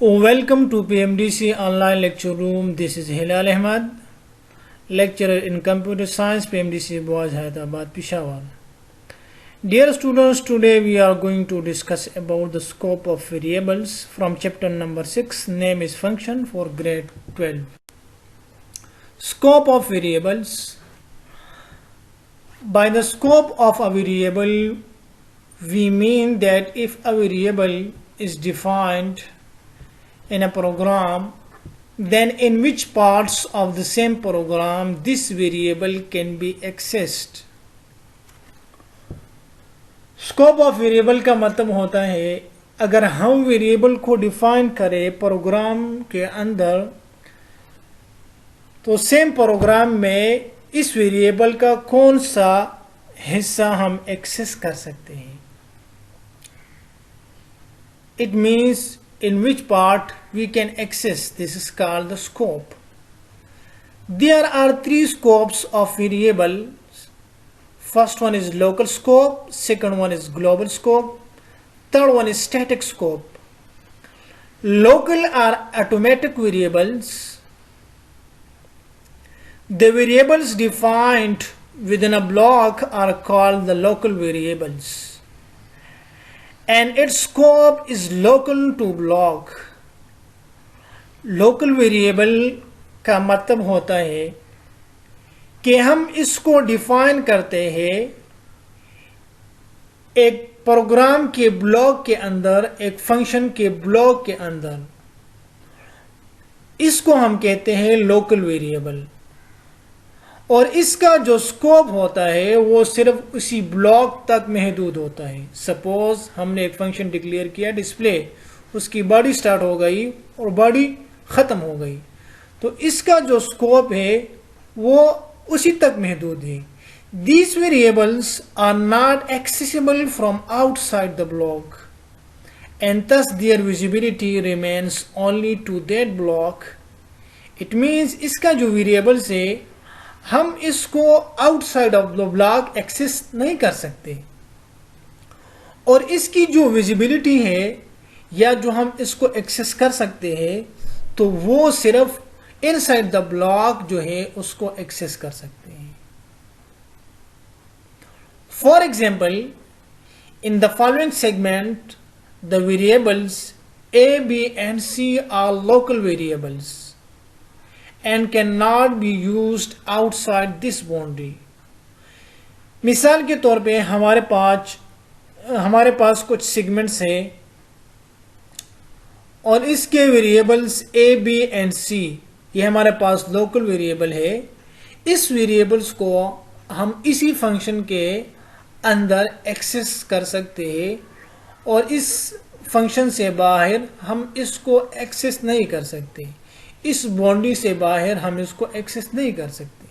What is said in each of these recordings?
Welcome to PMDC online lecture room. This is Hilal Ahmad, lecturer in computer science, PMDC Boys Hyderabad, Peshawar. Dear students, today we are going to discuss about the scope of variables from chapter number 6, name is function, for grade 12. Scope of variables. By the scope of a variable, we mean that if a variable is defined in a program, then in which parts of the same program this variable can be accessed. Scope of variable का मतलब होता है अगर हम variable को define करें programme के अंदर तो सेम प्रोग्राम में इस वेरिएबल का कौन सा हिस्सा हम एक्सेस कर सकते हैं. It means in which part we can access. This is called the scope. There are three scopes of variables. First one is local scope, second one is global scope, third one is static scope. Local are automatic variables. The variables defined within a block are called the local variables, and its scope is local to block. Local variable का मतलब होता है कि हम इसको define करते हैं एक प्रोग्राम के ब्लॉक के अंदर, एक फंक्शन के ब्लॉक के अंदर. इसको हम कहते हैं लोकल वेरिएबल, और इसका जो स्कोप होता है वो सिर्फ उसी ब्लॉक तक महदूद होता है. सपोज हमने एक फंक्शन डिक्लेयर किया डिस्प्ले, उसकी बॉडी स्टार्ट हो गई और बॉडी ख़त्म हो गई, तो इसका जो स्कोप है वो उसी तक महदूद है. These variables are not accessible from outside the block, and thus their visibility remains only to that block. It means इसका जो वेरिएबल्स है हम इसको outside of the block access नहीं कर सकते, और इसकी जो विजिबिलिटी है या जो हम इसको एक्सेस कर सकते हैं तो वो सिर्फ इनसाइड द ब्लॉक जो है उसको एक्सेस कर सकते हैं. For example, in the following segment the variables A B and C are local variables and cannot be used outside this boundary. मिसाल के तौर पे हमारे पास कुछ सेगमेंट्स हैं और इसके वेरिएबल्स ए बी एंड सी, ये हमारे पास लोकल वेरिएबल है. इस वेरिएबल्स को हम इसी फंक्शन के अंदर एक्सेस कर सकते हैं और इस फंक्शन से बाहर हम इसको एक्सेस नहीं कर सकते. इस बाउंड्री से बाहर हम इसको एक्सेस नहीं कर सकते.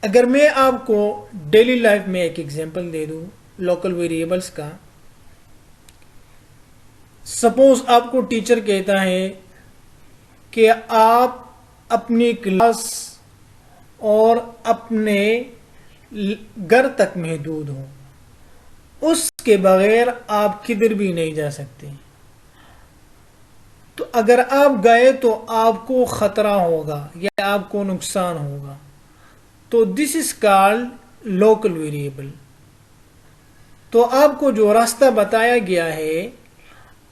अगर मैं आपको डेली लाइफ में एक एग्जांपल दे दूं लोकल वेरिएबल्स का. सपोज आपको टीचर कहता है कि आप अपनी क्लास और अपने घर तक महदूद हो, उसके बगैर आप किधर भी नहीं जा सकते. तो अगर आप गए तो आपको खतरा होगा या आपको नुकसान होगा. तो this is called local variable. तो आपको जो रास्ता बताया गया है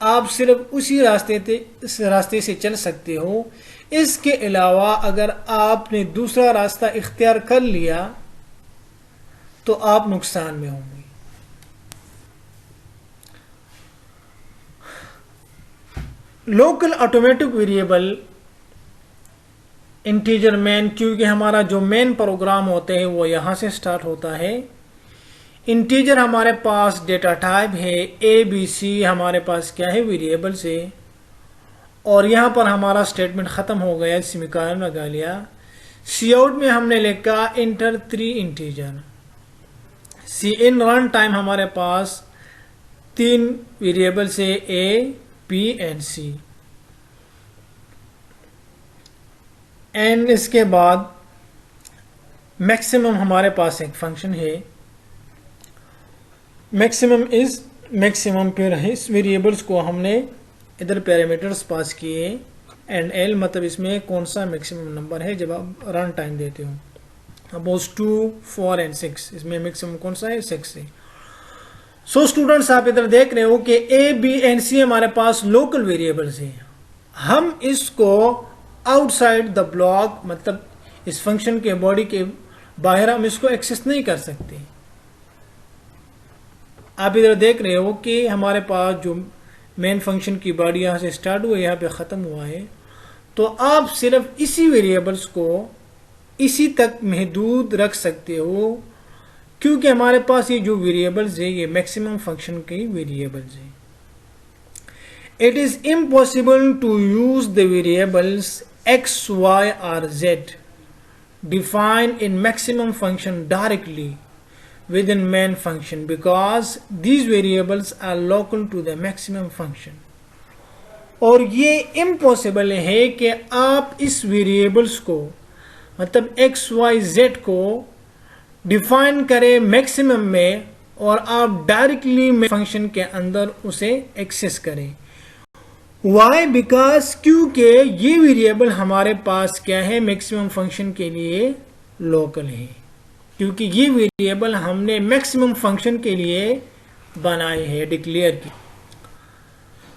आप सिर्फ उसी रास्ते से चल सकते हो. इसके अलावा अगर आपने दूसरा रास्ता इख्तियार कर लिया तो आप नुकसान में होंगे. Local automatic variable integer main, क्योंकि हमारा जो मेन प्रोग्राम होते हैं वो यहाँ से स्टार्ट होता है. इंटीजर हमारे पास डेटा टाइप है, ए बी सी हमारे पास क्या है वेरिएबल्स है, और यहाँ पर हमारा स्टेटमेंट ख़त्म हो गया, सेमीकोलन लगा लिया. सी आउट में हमने लिखा enter 3 integer. See in run time हमारे पास 3 वेरिएबल्स है, A P and C. And इसके बाद मैक्सिमम हमारे पास एक फंक्शन है, मैक्सिमम फिर इस वेरिएबल्स को हमने इधर पैरामीटर्स पास किए एंड एल मतलब इसमें कौन सा मैक्सिमम नंबर है जब आप रन टाइम देते हो। सपोज 2, 4 एंड 6, इसमें मैक्सिमम कौन सा है, 6 है। सो स्टूडेंट्स आप इधर देख रहे हो कि ए बी एंड सी हमारे पास लोकल वेरिएबल्स हैं। हम इसको आउटसाइड द ब्लॉक मतलब इस फंक्शन के बॉडी के बाहर हम इसको एक्सेस नहीं कर सकते। आप इधर देख रहे हो कि हमारे पास जो मेन फंक्शन की बॉडी यहाँ से स्टार्ट हुआ यहाँ पे ख़त्म हुआ है, तो आप सिर्फ इसी वेरिएबल्स को इसी तक महदूद रख सकते हो, क्योंकि हमारे पास ये जो वेरिएबल्स है ये मैक्सिमम फंक्शन के वेरिएबल्स है। It is impossible to use the variables x, y or z defined in maximum function directly within main function because these variables are local to the maximum function। और ये impossible है कि आप इस variables को मतलब x, y, z को define करें मैक्सिमम में और आप डायरेक्टली फंक्शन के अंदर उसे एक्सेस करें। वाई? बिकॉज क्योंकि ये वेरिएबल हमारे पास क्या है, मैक्सिमम फंक्शन के लिए लोकल है, क्योंकि ये वेरिएबल हमने मैक्सिमम फंक्शन के लिए बनाए हैं, डिक्लेयर की।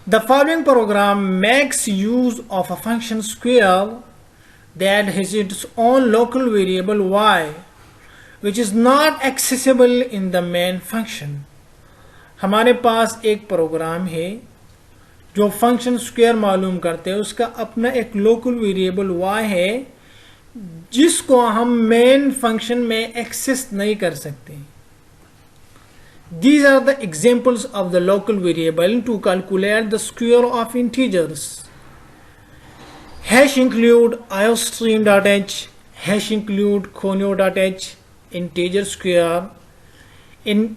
The following programme makes use of a function square that has its own local variable y which is not accessible in the main function। हमारे पास एक प्रोग्राम है जो फंक्शन स्क्वायर मालूम करते हैं, उसका अपना एक लोकल वेरिएबल y है जिसको हम मेन फंक्शन में एक्सेस नहीं कर सकते। These are the examples of the local variable to calculate the square of integers। hash include iostream.h, hash include conio.h, integer square in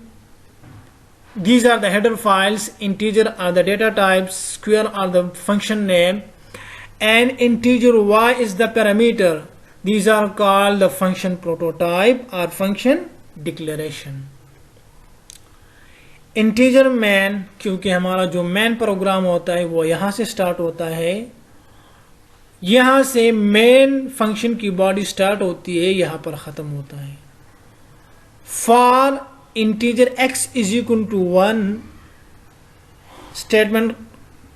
these are the header files, integer are the data types, square are the function name, and integer y is the parameter। these are called the function prototype or function declaration। integer main, क्योंकि हमारा जो main programme होता है वो यहां से start होता है, यहां से मेन फंक्शन की बॉडी स्टार्ट होती है, यहां पर खत्म होता है। For integer x is equal to 1 statement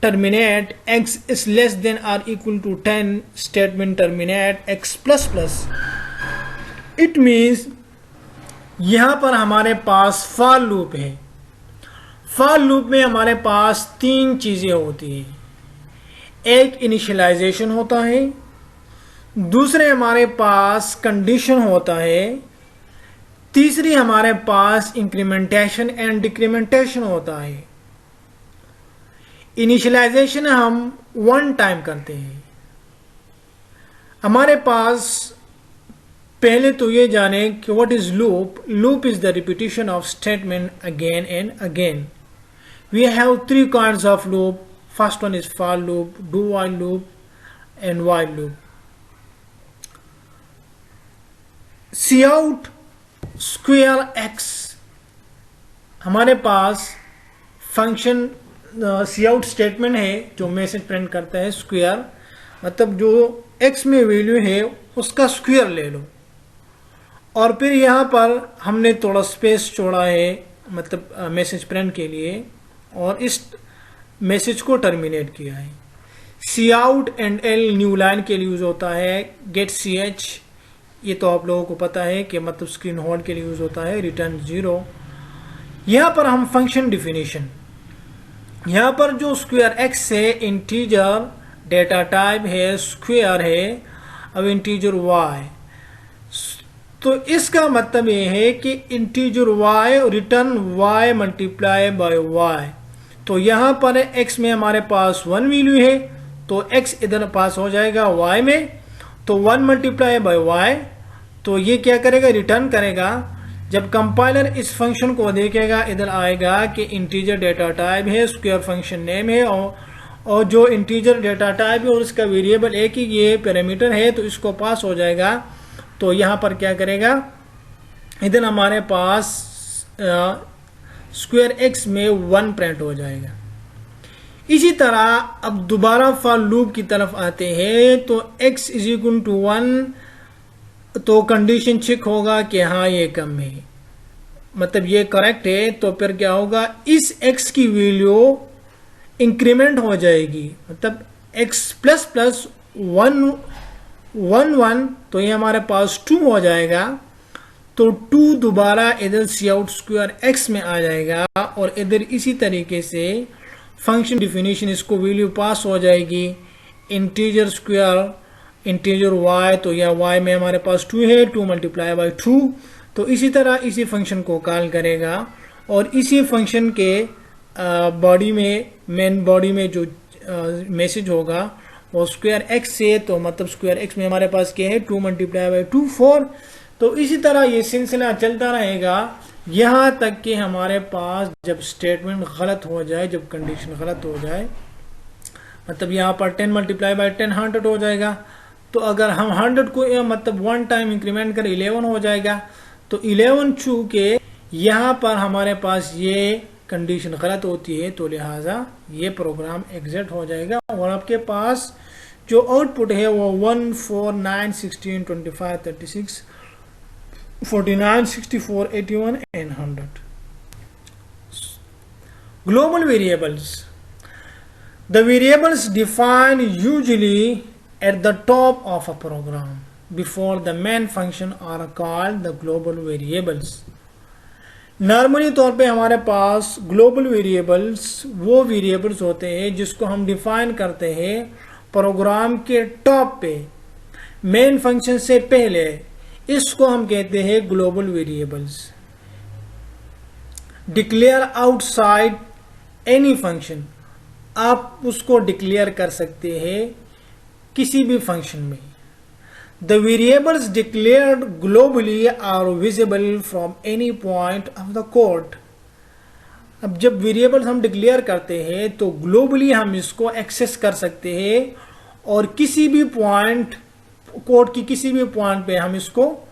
terminate x is less than or equal to 10 statement terminate x plus plus। it means यहां पर हमारे पास for लूप है। for लूप में हमारे पास 3 चीजें होती हैं। एक इनिशियलाइजेशन होता है, दूसरे हमारे पास कंडीशन होता है, तीसरी हमारे पास इंक्रीमेंटेशन एंड डिक्रीमेंटेशन होता है। इनिशियलाइजेशन हम 1 टाइम करते हैं। हमारे पास पहले तो ये जाने कि what is loop. Loop is the repetition of statement again and again. We have 3 kinds of loop. First one is for loop, do while loop and while loop. C out square x, हमारे पास function C out statement है जो message print करता है square, मतलब जो x में value है उसका स्क्वायर ले लो। और फिर यहाँ पर हमने थोड़ा स्पेस छोड़ा है मतलब मैसेज प्रिंट के लिए, और इस मैसेज को टर्मिनेट किया है। Cout endl new line के लिए यूज होता है। गेट सी एच, ये तो आप लोगों को पता है कि मतलब स्क्रीन होल्ड के लिए यूज होता है। रिटर्न 0। यहां पर हम फंक्शन डिफिनेशन, यहां पर जो स्क्वायर एक्स है इंटीजर डेटा टाइप है, स्क्वायर है, अब इंटीजर वाई, तो इसका मतलब ये है कि integer y return y multiply by y. तो यहां पर एक्स में हमारे पास 1 वैल्यू है, तो एक्स इधर पास हो जाएगा वाई में, तो 1 मल्टीप्लाई बाय वाई, तो ये क्या करेगा, रिटर्न करेगा। जब कंपाइलर इस फंक्शन को देखेगा इधर आएगा कि इंटीजर डेटा टाइप है, स्क्वायर फंक्शन नेम है, और जो इंटीजर डेटा टाइप है और उसका वेरिएबल एक ही ये पैरामीटर है, तो इसको पास हो जाएगा। तो यहाँ पर क्या करेगा, इधर हमारे पास स्क्वायर एक्स में 1 प्रिंट हो जाएगा। इसी तरह अब दोबारा फॉर लूप की तरफ आते हैं, तो x इज इक्वल टू 1, तो कंडीशन चेक होगा कि हाँ ये कम है, मतलब ये करेक्ट है। तो फिर क्या होगा, इस x की वैल्यू इंक्रीमेंट हो जाएगी, मतलब x प्लस प्लस 1 तो ये हमारे पास 2 हो जाएगा। तो 2 दोबारा इधर सी आउट स्क्वायर x में आ जाएगा, और इधर इसी तरीके से फंक्शन डिफिनीशन इसको वैल्यू पास हो जाएगी, इंटीजर स्क्वायर इंटीजर y, तो यह y में हमारे पास 2 है, 2 मल्टीप्लाई बाई 2। तो इसी तरह इसी फंक्शन को कॉल करेगा, और इसी फंक्शन के बॉडी में, मेन बॉडी में जो मैसेज होगा वो स्क्वायर एक्स से, तो मतलब स्क्वायर एक्स में हमारे पास क्या है, 2 मल्टीप्लाई बाई 2 4। तो इसी तरह ये सिलसिला चलता रहेगा यहाँ तक कि हमारे पास जब स्टेटमेंट गलत हो जाए, जब कंडीशन गलत हो जाए, मतलब यहाँ पर 10 मल्टीप्लाई बाई 10 100 हो जाएगा। तो अगर हम 100 को मतलब 1 टाइम इंक्रीमेंट करें 11 हो जाएगा। तो 11 चूंकि यहाँ पर हमारे पास ये कंडीशन गलत होती है, तो लिहाजा ये प्रोग्राम एग्जिट हो जाएगा, और आपके पास जो आउटपुट है वो 1 4 9 16 25 36 49 64 81 and 100। Global variables. The variables defined usually at the top of a program before the main function are called the global variables. Normally तौर पे हमारे पास ग्लोबल वेरिएबल्स वो वेरिएबल्स होते हैं जिसको हम डिफाइन करते हैं प्रोग्राम के टॉप पे, मेन फंक्शन से पहले। इसको हम कहते हैं global variables. Declare outside any function, आप उसको डिक्लेयर कर सकते हैं किसी भी फंक्शन में। The variables declared globally are visible from any point of the code। अब जब वेरिएबल्स हम डिक्लेयर करते हैं तो ग्लोबली हम इसको एक्सेस कर सकते हैं, और किसी भी पॉइंट, कोड की किसी भी पॉइंट पे हम इसको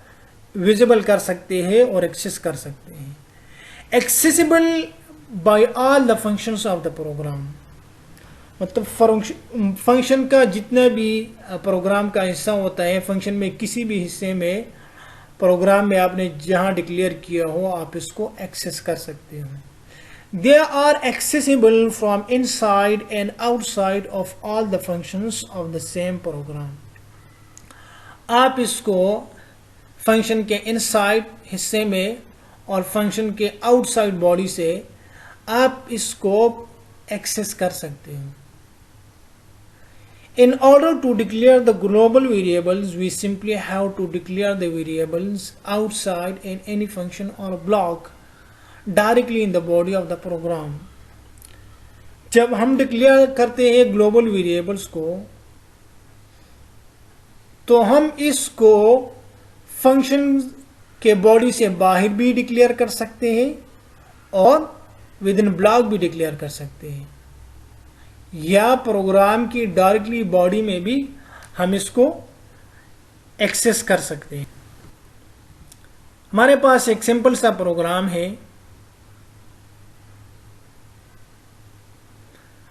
विजिबल कर सकते हैं और एक्सेस कर सकते हैं। Accessible by all the functions of the program, मतलब फंक्शन का जितना भी प्रोग्राम का हिस्सा होता है, फंक्शन में किसी भी हिस्से में प्रोग्राम में आपने जहां डिक्लेयर किया हो, आप इसको एक्सेस कर सकते हो। They are accessible from inside and outside of all the functions of the same program. आप इसको फंक्शन के इनसाइड हिस्से में और फंक्शन के आउटसाइड बॉडी से आप इसको एक्सेस कर सकते हो। In order to declare the global variables, we simply have to declare the variables outside in any function or block directly in the body of the program। जब हम declare करते हैं ग्लोबल वेरिएबल्स को, तो हम इसको फंक्शन के body से बाहर भी डिक्लेयर कर सकते हैं और विद इन ब्लॉक भी डिक्लेयर कर सकते हैं, या प्रोग्राम की डायरेक्टली बॉडी में भी हम इसको एक्सेस कर सकते हैं। हमारे पास एक सिंपल सा प्रोग्राम है,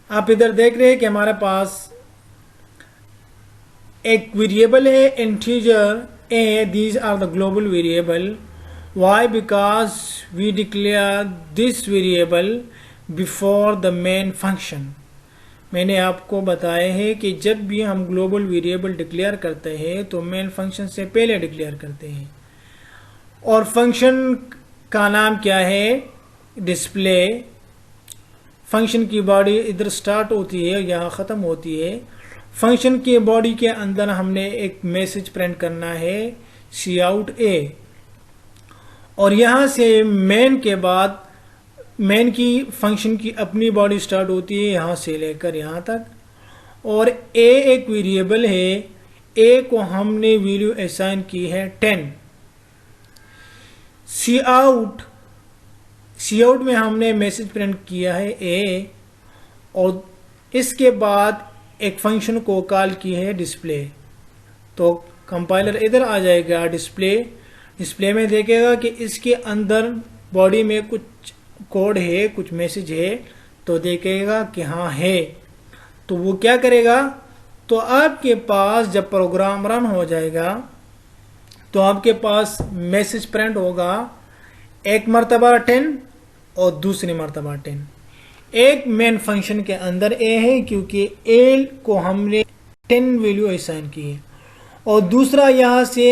आप इधर देख रहे हैं कि हमारे पास एक वेरिएबल है integer a, these are the global variable। why? because we declare this variable before the main function। मैंने आपको बताया है कि जब भी हम ग्लोबल वेरिएबल डिक्लेयर करते हैं तो मेन फंक्शन से पहले डिक्लेयर करते हैं, और फंक्शन का नाम क्या है, डिस्प्ले। फंक्शन की बॉडी इधर स्टार्ट होती है, यहाँ ख़त्म होती है। फंक्शन के बॉडी के अंदर हमने एक मैसेज प्रिंट करना है सी आउट ए, और यहाँ से मेन के बाद मेन की फंक्शन की अपनी बॉडी स्टार्ट होती है यहाँ से लेकर यहाँ तक, और ए एक वेरिएबल है, ए को हमने वैल्यू असाइन की है 10। सी आउट में हमने मैसेज प्रिंट किया है ए, और इसके बाद एक फंक्शन को कॉल की है डिस्प्ले। तो कंपाइलर इधर आ जाएगा डिस्प्ले में देखेगा कि इसके अंदर बॉडी में कुछ कोड है, कुछ मैसेज है, तो देखेगा कि हाँ है, तो वो क्या करेगा, तो आपके पास जब प्रोग्राम रन हो जाएगा तो आपके पास मैसेज प्रिंट होगा, एक मरतबा 10 और दूसरी मरतबा 10। एक मेन फंक्शन के अंदर ए है क्योंकि ए को हमने 10 वैल्यू असाइन की है, और दूसरा यहाँ से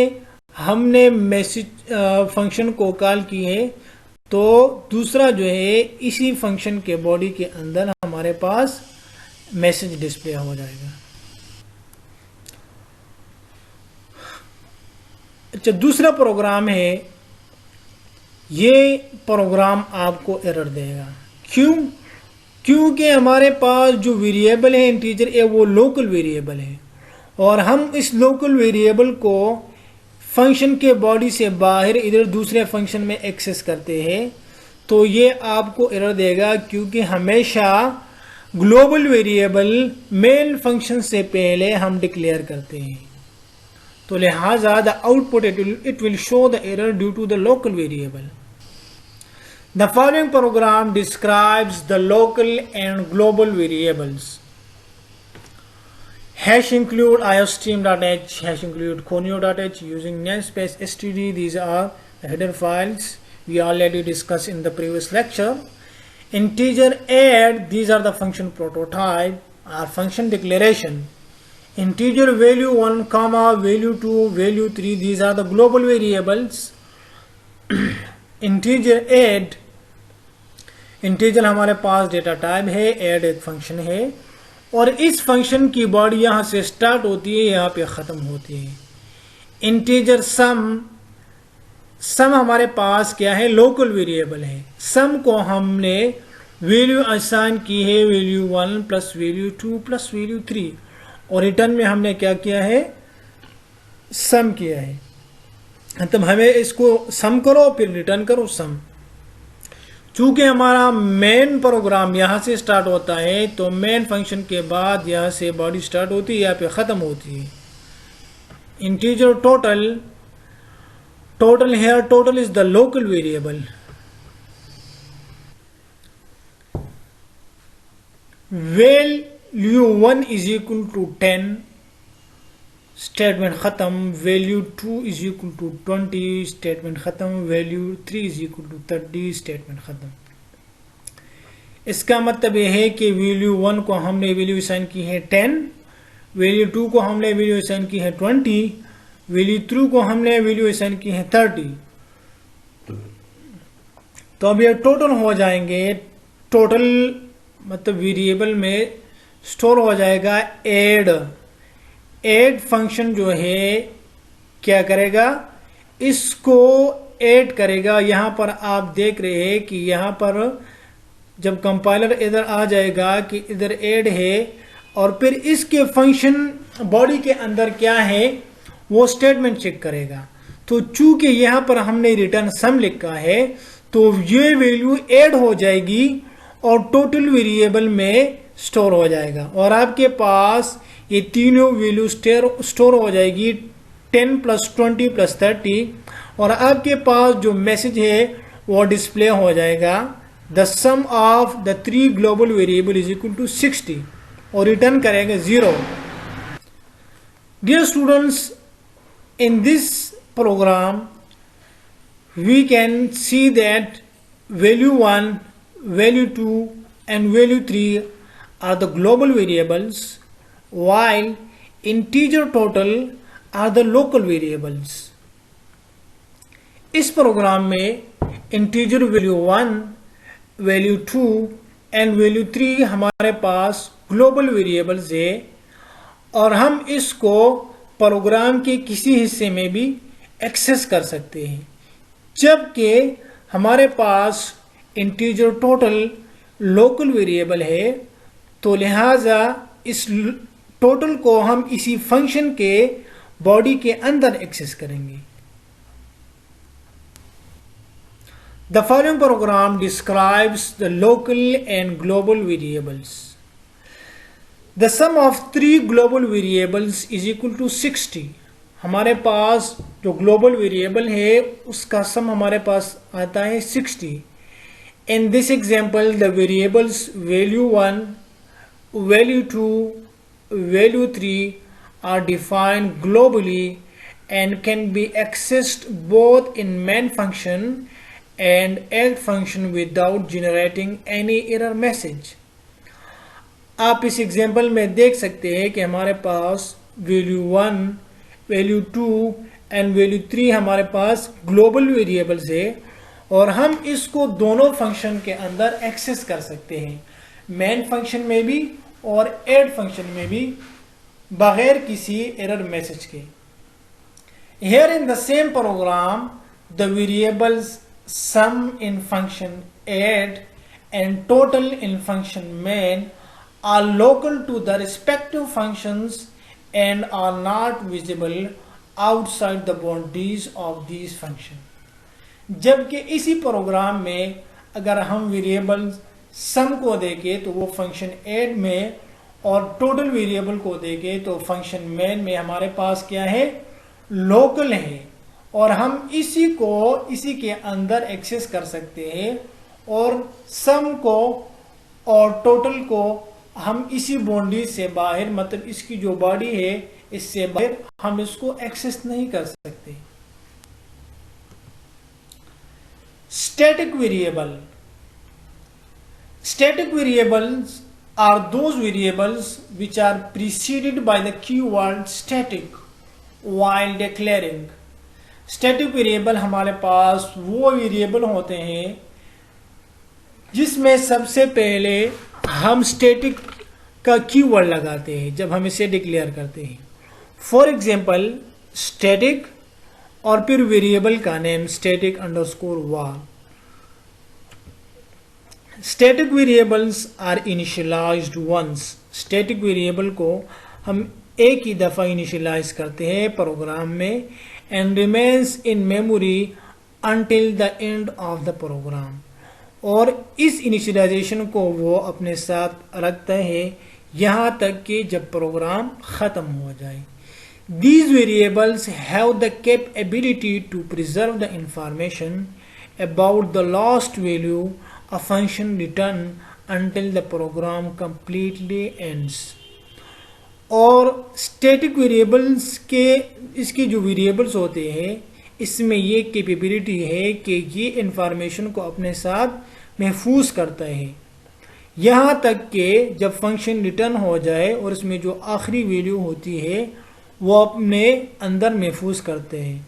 हमने मैसेज फंक्शन को कॉल की है, तो दूसरा जो है इसी फंक्शन के बॉडी के अंदर हमारे पास मैसेज डिस्प्ले हो जाएगा। अच्छा, दूसरा प्रोग्राम है, ये प्रोग्राम आपको एरर देगा। क्यों? क्योंकि हमारे पास जो वेरिएबल है इंटीजर है वो लोकल वेरिएबल है, और हम इस लोकल वेरिएबल को फंक्शन के बॉडी से बाहर इधर दूसरे फंक्शन में एक्सेस करते हैं, तो ये आपको एरर देगा, क्योंकि हमेशा ग्लोबल वेरिएबल मेन फंक्शन से पहले हम डिक्लेयर करते हैं, तो लिहाजा the output it will show the error due to the local variable. The following program describes the local and global variables. Hash include iostream.h, hash include conio.h using namespace std. These are the header files we already discussed in the previous lecture. Integer add, these are the function prototype or function declaration. Integer value 1 comma value 2 value 3, these are the global variables. Integer add, integer हमारे पास data type है, add एक function है, और इस function की body यहाँ से start होती है, यहाँ पे ख़त्म होती है। इंटीजर सम हमारे पास क्या है, लोकल वेरिएबल है। सम को हमने वैल्यू असाइन की है, value 1 plus value 2 plus value 3, और रिटर्न में हमने क्या किया है, सम किया है। तब हमें इसको सम करो फिर रिटर्न करो सम। चूंकि हमारा मेन प्रोग्राम यहाँ से स्टार्ट होता है, तो मेन फंक्शन के बाद यहाँ से बॉडी स्टार्ट होती है, यहाँ पे ख़त्म होती है। Integer total here, total is the local variable. Value 1 is equal to 10, statement ख़त्म। Value 2 is equal to 20, statement ख़त्म। Value 3 is equal to 30, statement ख़त्म। इसका मतलब यह है कि वैल्यू 1 को हमने वैल्यू असाइन की है 10, वैल्यू 2 को हमने वैल्यू असाइन की है 20, वैल्यू 3 को हमने वैल्यू असाइन की है 30। तो अब ये टोटल हो जाएंगे, टोटल मतलब वेरिएबल में स्टोर हो जाएगा। ऐड फंक्शन जो है क्या करेगा, इसको ऐड करेगा। यहां पर आप देख रहे हैं कि यहां पर जब कंपाइलर इधर आ जाएगा कि इधर ऐड है, और फिर इसके फंक्शन बॉडी के अंदर क्या है वो स्टेटमेंट चेक करेगा। तो चूंकि यहां पर हमने रिटर्न सम लिखा है, तो ये वैल्यू ऐड हो जाएगी और टोटल वेरिएबल में स्टोर हो जाएगा, और आपके पास ये तीनों वैल्यू स्टोर हो जाएगी 10 प्लस 20 प्लस 30, और आपके पास जो मैसेज है वो डिस्प्ले हो जाएगा। The sum of the 3 global variable is equal to 60, और रिटर्न करेंगे 0। Dear students, in this program we can see that value 1, value 2 and value 3 are the global variables, while integer total are the local variables. इस programme में integer value 1, value 2 and value 3 हमारे पास global variables है, और हम इसको programme के किसी हिस्से में भी एक्सेस कर सकते हैं। जबकि हमारे पास इंटीजर टोटल लोकल वेरिएबल है, तो लिहाजा इस टोटल को हम इसी फंक्शन के बॉडी के अंदर एक्सेस करेंगे। The following program describes the local and global variables. The sum of 3 global variables is equal to 60। हमारे पास जो ग्लोबल वेरिएबल है उसका सम हमारे पास आता है 60. In this example, the variables value 1, value 2, value 3 are defined globally and can be accessed both in main function and add function without generating any error message. आप इस example में देख सकते हैं कि हमारे पास वैल्यू 1, वैल्यू 2 एंड वैल्यू 3 हमारे पास global variables है और हम इसको दोनों फंक्शन के अंदर एक्सेस कर सकते हैं, मेन फंक्शन में भी और ऐड फंक्शन में भी, बगैर किसी एरर मैसेज के. Here in the same program, the variables sum in function add and total in function main are local to the respective functions and are not visible outside the boundaries of these functions. जबकि इसी programme में अगर हम variable sum को देखें तो वो function add में और टोटल वेरिएबल को देखें तो फंक्शन मेन में हमारे पास क्या है, लोकल है और हम इसी को इसी के अंदर एक्सेस कर सकते हैं और सम को और टोटल को हम इसी बाउंड्री से बाहर, मतलब इसकी जो बॉडी है इससे बाहर हम इसको एक्सेस नहीं कर सकते. Static variable. Static variables are those variables which are preceded by the keyword static while declaring. Static variable हमारे पास वो वेरिएबल होते हैं जिसमें सबसे पहले हम static का कीवर्ड लगाते हैं जब हम इसे डिक्लेयर करते हैं. फॉर एग्जाम्पल static और फिर वेरिएबल का name static underscore var. Static variables are initialized once. Static variable को हम एक ही दफ़ा इनिशियलाइज करते हैं प्रोग्राम में and remains in memory until the end of the program. और इस इनिशियलाइजेशन को वो अपने साथ रखता है यहाँ तक कि जब प्रोग्राम ख़त्म हो जाए. These variables have the capability to preserve the information about the lost value of function return until the program completely ends. और static variables के इसकी जो variables होते हैं इसमें ये capability है कि ये information को अपने साथ महफूज करता है यहाँ तक कि जब फंक्शन रिटर्न हो जाए और इसमें जो आखिरी वैल्यू होती है वो अपने अंदर महफूज करते हैं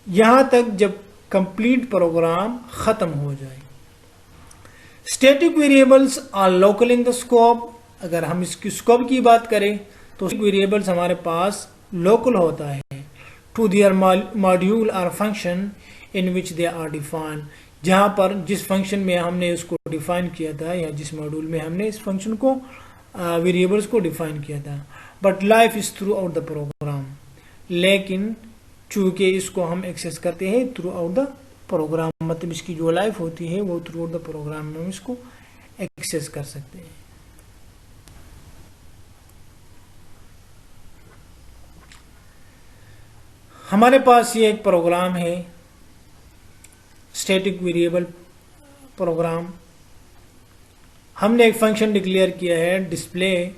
यहाँ तक जब कंप्लीट प्रोग्राम ख़त्म हो जाए. Static variables are local in the scope. अगर हम इसकी स्कोप की बात करें तो वेरिएबल्स हमारे पास लोकल होता है टू देयर मॉड्यूल और function in which they are defined. जहाँ पर जिस फंक्शन में हमने उसको डिफाइन किया था या जिस मॉड्यूल में हमने इस फंक्शन को वेरिएबल्स को डिफाइन किया था. But life is throughout the program. लेकिन चूंकि इसको हम एक्सेस करते हैं थ्रू आउट द प्रोग्राम, मतलब इसकी जो लाइफ होती है वो थ्रू आउट द प्रोग्राम में हम इसको एक्सेस कर सकते हैं. हमारे पास ये एक प्रोग्राम है स्टैटिक वेरिएबल प्रोग्राम. हमने एक फंक्शन डिक्लेयर किया है डिस्प्ले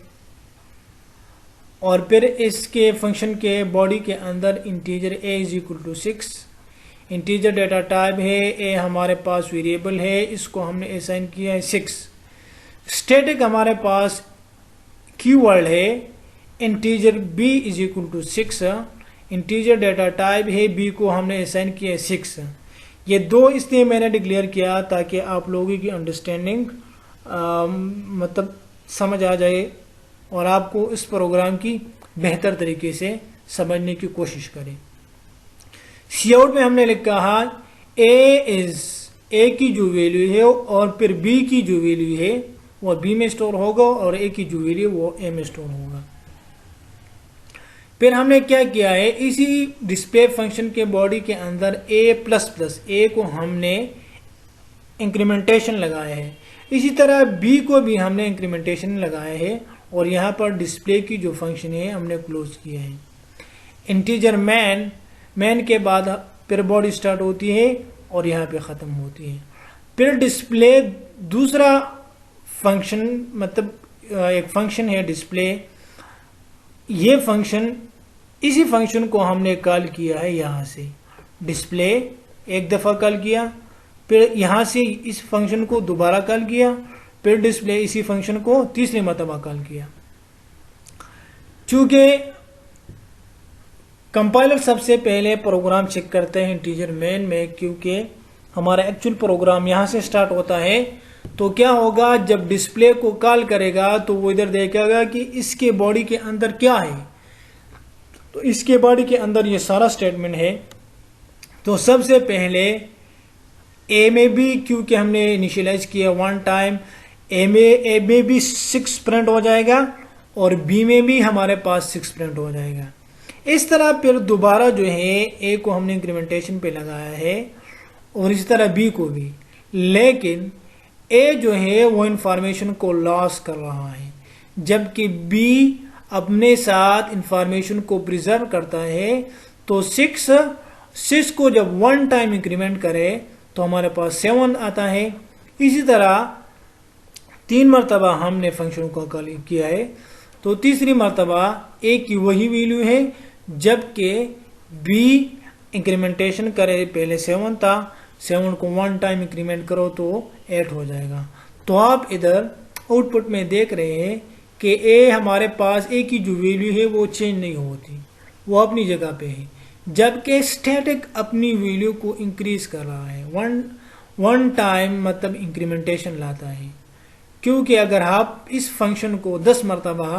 और फिर इसके फंक्शन के बॉडी के अंदर integer a is equal to 6. Integer data type है, a हमारे पास वेरिएबल है, इसको हमने असाइन किया है 6. स्टैटिक हमारे पास कीवर्ड है integer b is equal to 6. Integer data type है, b को हमने असाइन किया है 6. ये दो इसलिए मैंने डिक्लेयर किया ताकि आप लोगों की अंडरस्टैंडिंग मतलब समझ आ जाए और आपको इस प्रोग्राम की बेहतर तरीके से समझने की कोशिश करें. सी आउट में हमने लिखा ए की जो वैल्यू है और फिर बी की जो वैल्यू है वो बी में स्टोर होगा और ए की जो वैल्यू वो ए में स्टोर होगा. फिर हमने क्या किया है, इसी डिस्प्ले फंक्शन के बॉडी के अंदर a++ को हमने इंक्रीमेंटेशन लगाया है. इसी तरह बी को भी हमने इंक्रीमेंटेशन लगाया है और यहाँ पर डिस्प्ले की जो फंक्शन है हमने क्लोज किया है. इंटीजर मैन के बाद फिर बॉडी स्टार्ट होती है और यहाँ पे ख़त्म होती है। फिर डिस्प्ले दूसरा फंक्शन, मतलब एक फंक्शन है डिस्प्ले। ये फंक्शन, इसी फंक्शन को हमने कॉल किया है यहाँ से, डिस्प्ले एक दफ़ा कॉल किया, फिर यहाँ से इस फंक्शन को दोबारा कॉल किया, फिर डिस्प्ले इसी फंक्शन को तीसरी मरतबा कॉल किया। चूँकि कंपाइलर सबसे पहले प्रोग्राम चेक करते हैं इंटीजर मैन में, क्योंकि हमारा एक्चुअल प्रोग्राम यहाँ से स्टार्ट होता है, तो क्या होगा जब डिस्प्ले को कॉल करेगा तो वो इधर देखेगा कि इसके बॉडी के अंदर क्या है। तो इसके बॉडी के अंदर ये सारा स्टेटमेंट है। तो सबसे पहले ए में भी, क्योंकि हमने इनिशियलाइज किया वन टाइम, ए में भी 6 प्रिंट हो जाएगा और बी में भी हमारे पास 6 प्रिंट हो जाएगा। इस तरह फिर दोबारा जो है ए को हमने इंक्रीमेंटेशन पे लगाया है और इसी तरह बी को भी, लेकिन ए जो है वो इंफॉर्मेशन को लॉस कर रहा है, जबकि बी अपने साथ इंफॉर्मेशन को प्रिजर्व करता है। तो 6 को जब वन टाइम इंक्रीमेंट करे तो हमारे पास 7 आता है। इसी तरह 3 मरतबा हमने फंक्शन को कॉल किया है, तो तीसरी मरतबा ए की वही वैल्यू है, जबकि बी इंक्रीमेंटेशन करे पहले 7 था, 7 को वन टाइम इंक्रीमेंट करो तो 8 हो जाएगा। तो आप इधर आउटपुट में देख रहे हैं कि ए हमारे पास ए की जो वैल्यू है वो चेंज नहीं होती, वो अपनी जगह पे है, जबकि स्टैटिक अपनी वैल्यू को इंक्रीज कर रहा है, वन टाइम मतलब इंक्रीमेंटेशन लाता है। क्योंकि अगर आप इस फंक्शन को 10 मरतबा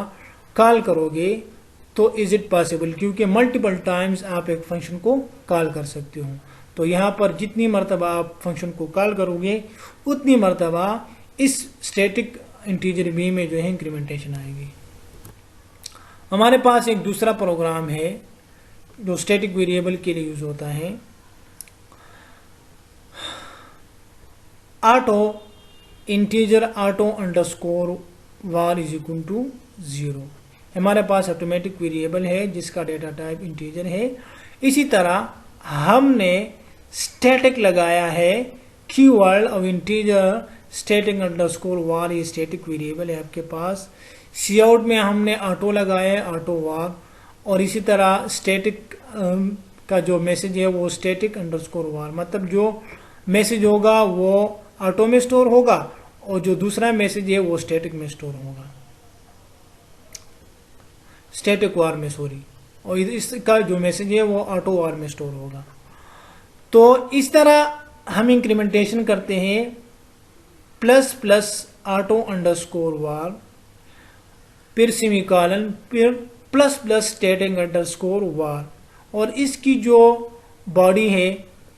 कॉल करोगे तो इज इट पॉसिबल, क्योंकि मल्टीपल टाइम्स आप एक फंक्शन को कॉल कर सकते हो। तो यहाँ पर जितनी मरतबा आप फंक्शन को कॉल करोगे उतनी मरतबा इस स्टैटिक इंटीजर बी में जो है इंक्रीमेंटेशन आएगी। हमारे पास एक दूसरा प्रोग्राम है जो स्टैटिक वेरिएबल के लिए यूज होता है, auto integer auto underscore var is equal to 0। हमारे पास ऑटोमेटिक वेरिएबल है जिसका डेटा टाइप इंटीजर है। इसी तरह हमने स्टैटिक लगाया है, keyword of integer static underscore var, ये स्टैटिक वेरिएबल है आपके पास। सी आउट में हमने ऑटो लगाया है, ऑटो var, और इसी तरह स्टैटिक का जो मैसेज है वो स्टैटिक अंडरस्कोर var, मतलब जो मैसेज होगा वो ऑटो में स्टोर होगा और जो दूसरा मैसेज है वो स्टैटिक में स्टोर होगा, स्टैटिक var में, सॉरी, और इसका जो मैसेज है वो ऑटो var में स्टोर होगा। तो इस तरह हम इंक्रीमेंटेशन करते हैं plus plus auto underscore var, फिर सेमीकोलन, फिर plus plus static underscore var, और इसकी जो बॉडी है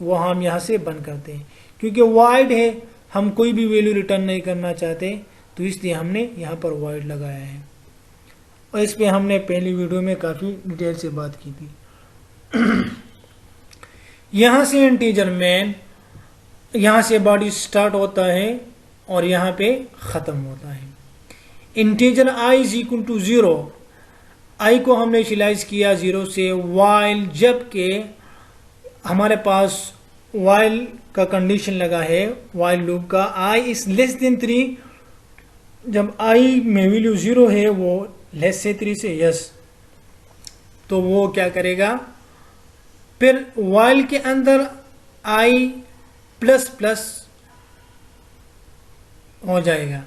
वो हम यहाँ से बंद करते हैं, क्योंकि वाइड है, हम कोई भी वैल्यू रिटर्न नहीं करना चाहते, तो इसलिए हमने यहाँ पर वाइड लगाया है। और इस पर हमने पहली वीडियो में काफ़ी डिटेल से बात की थी। यहाँ से इंटीजर मैन, यहाँ से बॉडी स्टार्ट होता है और यहाँ पे ख़त्म होता है। Integer i is equal to 0, i को हमने इनिशियलाइज किया 0 से, वाइल जबकि हमारे पास वाइल का कंडीशन लगा है, वाइल लूप का, i इज लेस देन 3, जब i में वैल्यू 0 है वो लेस से 3 से यस, तो वो क्या करेगा, फिर वाइल के अंदर i प्लस प्लस हो जाएगा।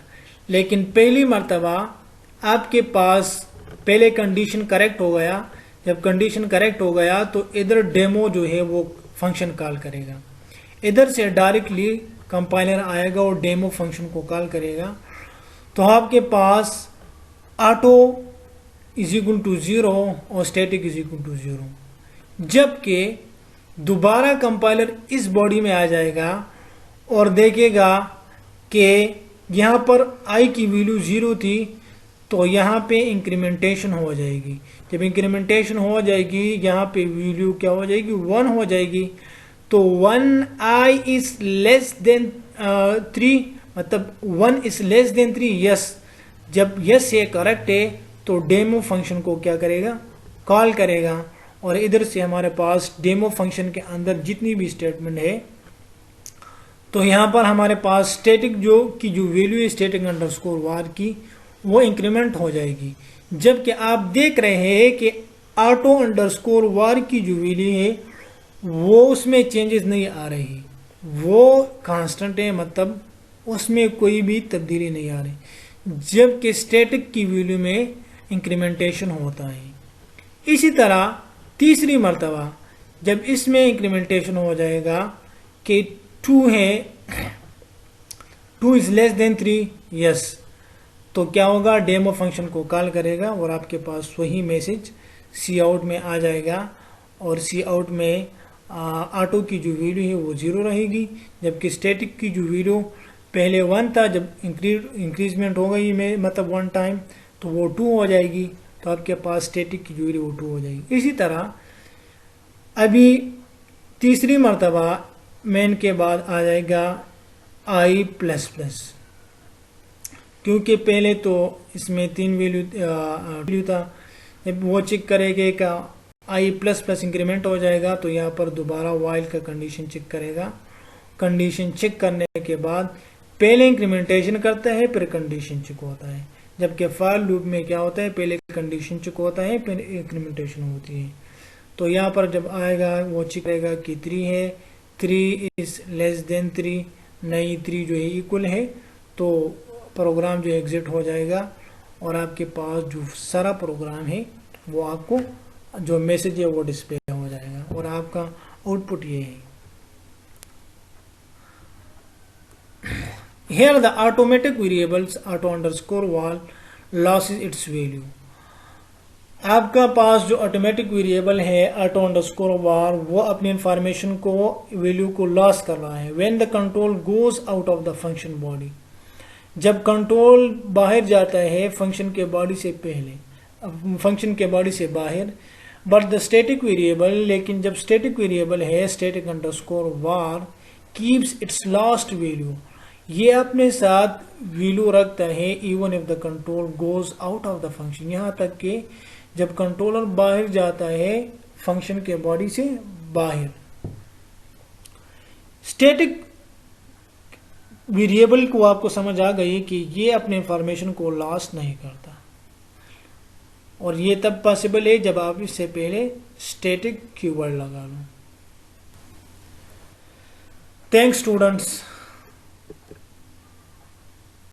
लेकिन पहली मर्तबा आपके पास पहले कंडीशन करेक्ट हो गया, जब कंडीशन करेक्ट हो गया तो इधर डेमो जो है वो फंक्शन कॉल करेगा, इधर से डायरेक्टली कंपाइलर आएगा और डेमो फंक्शन को कॉल करेगा। तो आपके पास ऑटो इज इक्वल टू 0 और स्टैटिक इज इक्वल टू 0, जबकि दोबारा कंपाइलर इस बॉडी में आ जाएगा और देखेगा कि यहाँ पर i की वैल्यू 0 थी, तो यहाँ पे इंक्रीमेंटेशन हो जाएगी। जब इंक्रीमेंटेशन हो जाएगी यहाँ पे वैल्यू क्या हो जाएगी, 1 हो जाएगी। तो 1i इज लेस देन 3, मतलब 1 इज लेस देन 3, यस। जब यस ये करेक्ट है तो डेमो फंक्शन को क्या करेगा, कॉल करेगा और इधर से हमारे पास डेमो फंक्शन के अंदर जितनी भी स्टेटमेंट है, तो यहाँ पर हमारे पास स्टैटिक जो वैल्यू है स्टैटिक अंडरस्कोर वार की, वो इंक्रीमेंट हो जाएगी। जबकि आप देख रहे हैं कि ऑटो अंडरस्कोर वार की जो वैल्यू है वो उसमें चेंजेस नहीं आ रही, वो कांस्टेंट है, मतलब उसमें कोई भी तब्दीली नहीं आ रही। जबकि स्टैटिक की वैल्यू में इंक्रीमेंटेशन होता है। इसी तरह तीसरी मर्तबा जब इसमें इंक्रीमेंटेशन हो जाएगा कि 2 है, 2 इज लेस देन 3, यस, तो क्या होगा, डेमो फंक्शन को कॉल करेगा और आपके पास वही मैसेज सी आउट में आ जाएगा। और सी आउट में ऑटो की जो वैल्यू है वो 0 रहेगी, जबकि स्टैटिक की जो वैल्यू पहले 1 था, जब इंक्रीजमेंट हो गई में मतलब 1 टाइम, तो वो 2 हो जाएगी। तो आपके पास स्टैटिक की जो वैल्यू वो 2 हो जाएगी। इसी तरह अभी तीसरी मर्तबा मेन के बाद आ जाएगा आई प्लस प्लस, क्योंकि पहले तो इसमें 3 वैल्यू था। जब वो चेक करेगा का आई प्लस प्लस इंक्रीमेंट हो जाएगा, तो यहाँ पर दोबारा वाइल का कंडीशन चेक करेगा। कंडीशन चेक करने के बाद पहले इंक्रीमेंटेशन करता है, फिर कंडीशन चेक होता है। जबकि फाइल लूप में क्या होता है, पहले कंडीशन चेक होता है, फिर इंक्रीमेंटेशन होती है। तो यहाँ पर जब आएगा वो चेक करेगा कि 3 है, 3 इज लेस देन 3, नहीं 3 जो है इक्वल है, तो प्रोग्राम जो एग्जिट हो जाएगा और आपके पास जो सारा प्रोग्राम है वो आपको जो मैसेज है वो डिस्प्ले हो जाएगा और आपका आउटपुट ये है। Here the automatic variables auto underscore val loses its value। आपका पास जो ऑटोमेटिक वेरिएबल है ऑटो अंडरस्कोर वार, वो अपनी इंफॉर्मेशन को वैल्यू को लॉस कर रहा है। When the control goes out of the function body, जब कंट्रोल बाहर जाता है फंक्शन के बॉडी से पहले, फंक्शन के बॉडी से बाहर, बट द स्टैटिक वेरिएबल, लेकिन जब स्टैटिक वेरिएबल है static underscore war keeps it's last value, ये अपने साथ वैल्यू रखता है even if the control goes out of the function, यहाँ तक कि जब कंट्रोलर बाहर जाता है फंक्शन के बॉडी से बाहर। स्टैटिक वेरिएबल को आपको समझ आ गई कि ये अपने इंफॉर्मेशन को लॉस नहीं करता, और ये तब पॉसिबल है जब आप इससे पहले स्टैटिक कीवर्ड लगा लो। Thanks students.